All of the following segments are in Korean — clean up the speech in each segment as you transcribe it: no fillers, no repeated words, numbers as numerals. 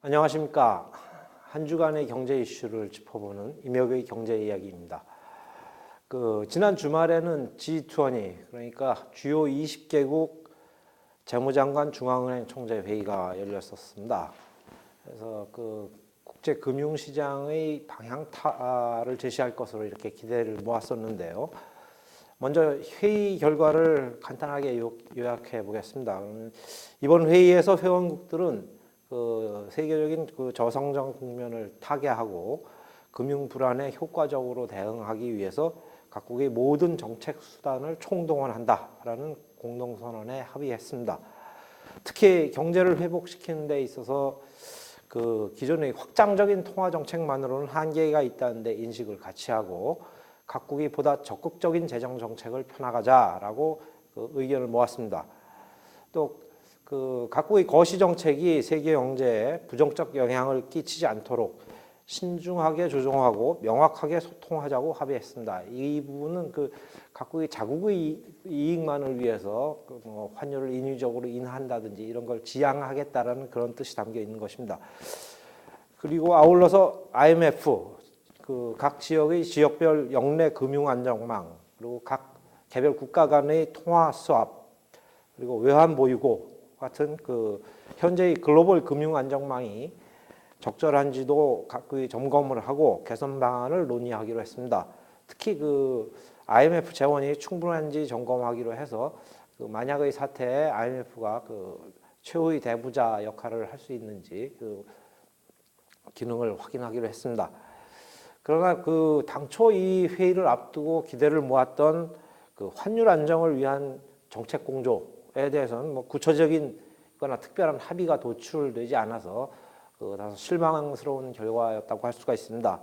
안녕하십니까. 한 주간의 경제 이슈를 짚어보는 임혁의 경제 이야기입니다. 지난 주말에는 G20, 그러니까 주요 20개국 재무장관 중앙은행 총재 회의가 열렸었습니다. 그래서 국제 금융시장의 방향타를 제시할 것으로 이렇게 기대를 모았었는데요. 먼저 회의 결과를 간단하게 요약해 보겠습니다. 이번 회의에서 회원국들은 세계적인 저성장 국면을 타개하고 금융 불안에 효과적으로 대응하기 위해서 각국의 모든 정책 수단을 총동원한다라는 공동선언에 합의했습니다. 특히 경제를 회복시키는 데 있어서 기존의 확장적인 통화 정책만으로는 한계가 있다는 데 인식을 같이 하고 각국이 보다 적극적인 재정 정책을 펴나가자라고 의견을 모았습니다. 또 각국의 거시 정책이 세계 경제에 부정적 영향을 끼치지 않도록 신중하게 조정하고 명확하게 소통하자고 합의했습니다. 이 부분은 각국의 자국의 이익만을 위해서 환율을 인위적으로 인하한다든지 이런 걸 지양하겠다라는 그런 뜻이 담겨 있는 것입니다. 그리고 아울러서 IMF, 각 지역의 지역별 역내 금융 안정망, 그리고 각 개별 국가 간의 통화 스왑, 그리고 외환 보유고 같은 현재의 글로벌 금융 안정망이 적절한지도 각국이 점검을 하고 개선 방안을 논의하기로 했습니다. 특히 IMF 재원이 충분한지 점검하기로 해서 만약의 사태에 IMF가 최후의 대부자 역할을 할 수 있는지 기능을 확인하기로 했습니다. 그러나 당초 이 회의를 앞두고 기대를 모았던 환율 안정을 위한 정책 공조에 대해서는 구체적인 거나 특별한 합의가 도출되지 않아서 다소 실망스러운 결과였다고 할 수가 있습니다.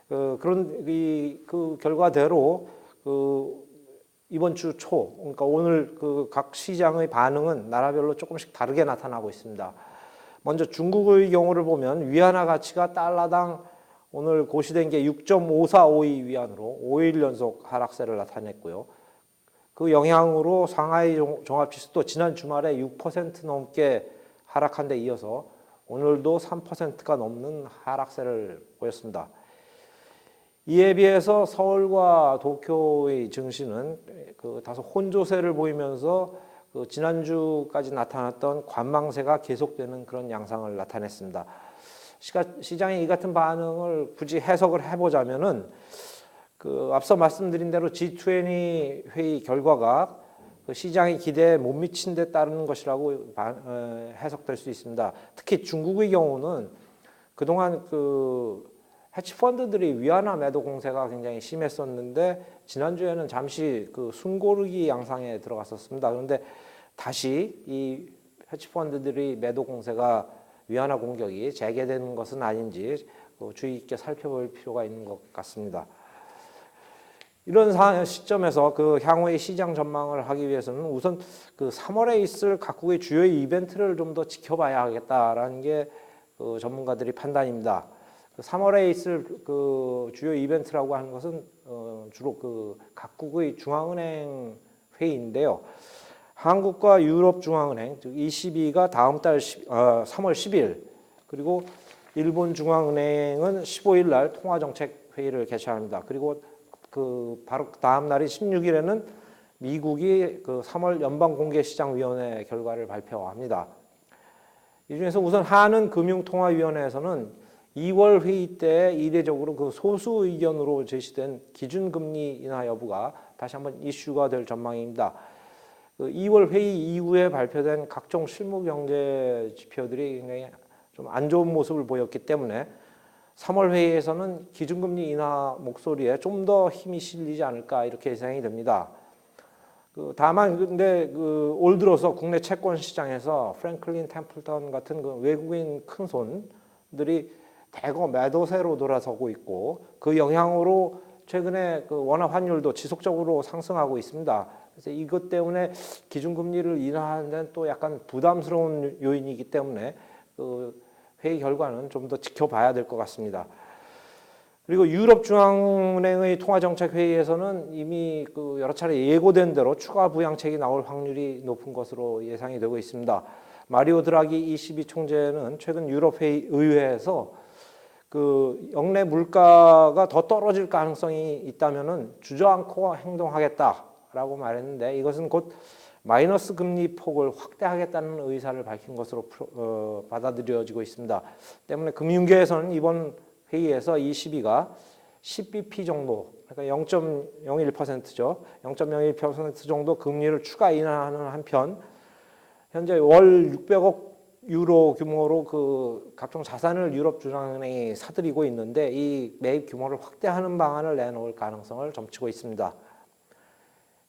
그런 결과대로 이번 주 초, 그러니까 오늘 각 시장의 반응은 나라별로 조금씩 다르게 나타나고 있습니다. 먼저 중국의 경우를 보면 위안화 가치가 달러당 오늘 고시된 게 6.5452 위안으로 5일 연속 하락세를 나타냈고요. 그 영향으로 상하이 종합지수도 지난 주말에 6% 넘게 하락한 데 이어서 오늘도 3%가 넘는 하락세를 보였습니다. 이에 비해서 서울과 도쿄의 증시는 다소 혼조세를 보이면서 지난주까지 나타났던 관망세가 계속되는 그런 양상을 나타냈습니다. 시장의 이 같은 반응을 굳이 해석을 해보자면은 앞서 말씀드린 대로 G20 회의 결과가 시장의 기대에 못 미친 데 따르는 것이라고 해석될 수 있습니다. 특히 중국의 경우는 그동안 헤지펀드들이 위안화 매도 공세가 굉장히 심했었는데 지난주에는 잠시 숨고르기 양상에 들어갔었습니다. 그런데 다시 이 헤지펀드들이 매도 공세가 위안화 공격이 재개되는 것은 아닌지 주의 깊게 살펴볼 필요가 있는 것 같습니다. 이런 시점에서 향후의 시장 전망을 하기 위해서는 우선 3월에 있을 각국의 주요 이벤트를 좀 더 지켜봐야 하겠다라는 게 전문가들의 판단입니다. 3월에 있을 주요 이벤트라고 하는 것은 주로 각국의 중앙은행 회의인데요. 한국과 유럽 중앙은행, 즉 ECB가 다음 달 3월 10일, 그리고 일본 중앙은행은 15일 날 통화정책 회의를 개최합니다. 그리고 바로 다음 날인 16일에는 미국이 3월 연방공개시장위원회 결과를 발표합니다. 이 중에서 우선 한은금융통화위원회에서는 2월 회의 때 이례적으로 소수 의견으로 제시된 기준금리 인하 여부가 다시 한번 이슈가 될 전망입니다. 2월 회의 이후에 발표된 각종 실무 경제 지표들이 굉장히 좀 안 좋은 모습을 보였기 때문에 3월 회의에서는 기준금리 인하 목소리에 좀 더 힘이 실리지 않을까 이렇게 예상이 됩니다. 다만 근데 올 들어서 국내 채권 시장에서 프랭클린 템플턴 같은 외국인 큰손들이 대거 매도세로 돌아서고 있고 그 영향으로 최근에 원화 환율도 지속적으로 상승하고 있습니다. 그래서 이것 때문에 기준금리를 인하하는 데는 또 약간 부담스러운 요인이기 때문에 회의 결과는 좀 더 지켜봐야 될 것 같습니다. 그리고 유럽 중앙은행의 통화정책 회의에서는 이미 여러 차례 예고된 대로 추가 부양책이 나올 확률이 높은 것으로 예상이 되고 있습니다. 마리오 드라기 ECB 총재는 최근 유럽 의회에서 그 영내 물가가 더 떨어질 가능성이 있다면은 주저앉고 행동하겠다라고 말했는데, 이것은 곧 마이너스 금리 폭을 확대하겠다는 의사를 밝힌 것으로 받아들여지고 있습니다. 때문에 금융계에서는 이번 회의에서 ECB가 10bp 정도, 그러니까 0.01%죠. 0.01% 정도 금리를 추가 인하하는 한편, 현재 월 600억 유로 규모로 그 각종 자산을 유럽 중앙은행이 사들이고 있는데, 이 매입 규모를 확대하는 방안을 내놓을 가능성을 점치고 있습니다.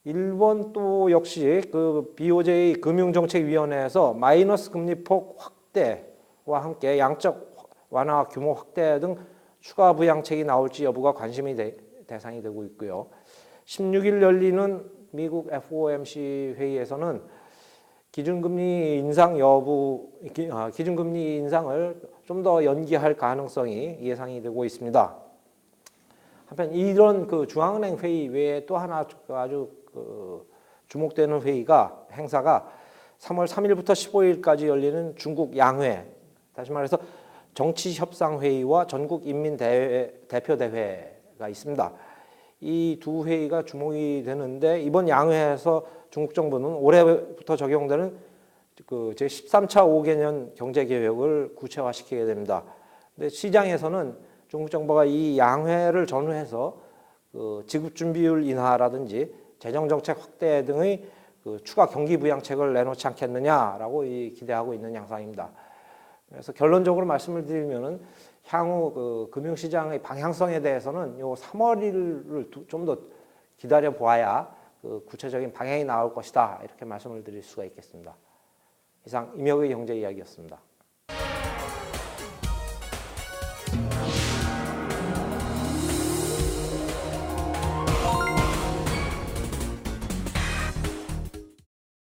일본 또 역시 그 BOJ 금융정책위원회에서 마이너스 금리폭 확대와 함께 양적 완화 규모 확대 등 추가 부양책이 나올지 여부가 관심이 대상이 되고 있고요. 16일 열리는 미국 FOMC 회의에서는 기준금리 인상 기준금리 인상을 좀 더 연기할 가능성이 예상이 되고 있습니다. 한편 이런 그 중앙은행 회의 외에 또 하나 아주 주목되는 행사가 3월 3일부터 15일까지 열리는 중국 양회, 다시 말해서 정치협상회의와 전국인민대표대회가 있습니다. 이 두 회의가 주목이 되는데, 이번 양회에서 중국 정부는 올해부터 적용되는 그 제13차 5개년 경제계획을 구체화시키게 됩니다. 근데 시장에서는 중국 정부가 이 양회를 전후해서 그 지급준비율 인하라든지 재정정책 확대 등의 그 추가 경기 부양책을 내놓지 않겠느냐라고 기대하고 있는 양상입니다. 그래서 결론적으로 말씀을 드리면은 향후 그 금융시장의 방향성에 대해서는 요 3월을 좀 더 기다려 보아야 그 구체적인 방향이 나올 것이다, 이렇게 말씀을 드릴 수가 있겠습니다. 이상 임혁의 경제 이야기였습니다.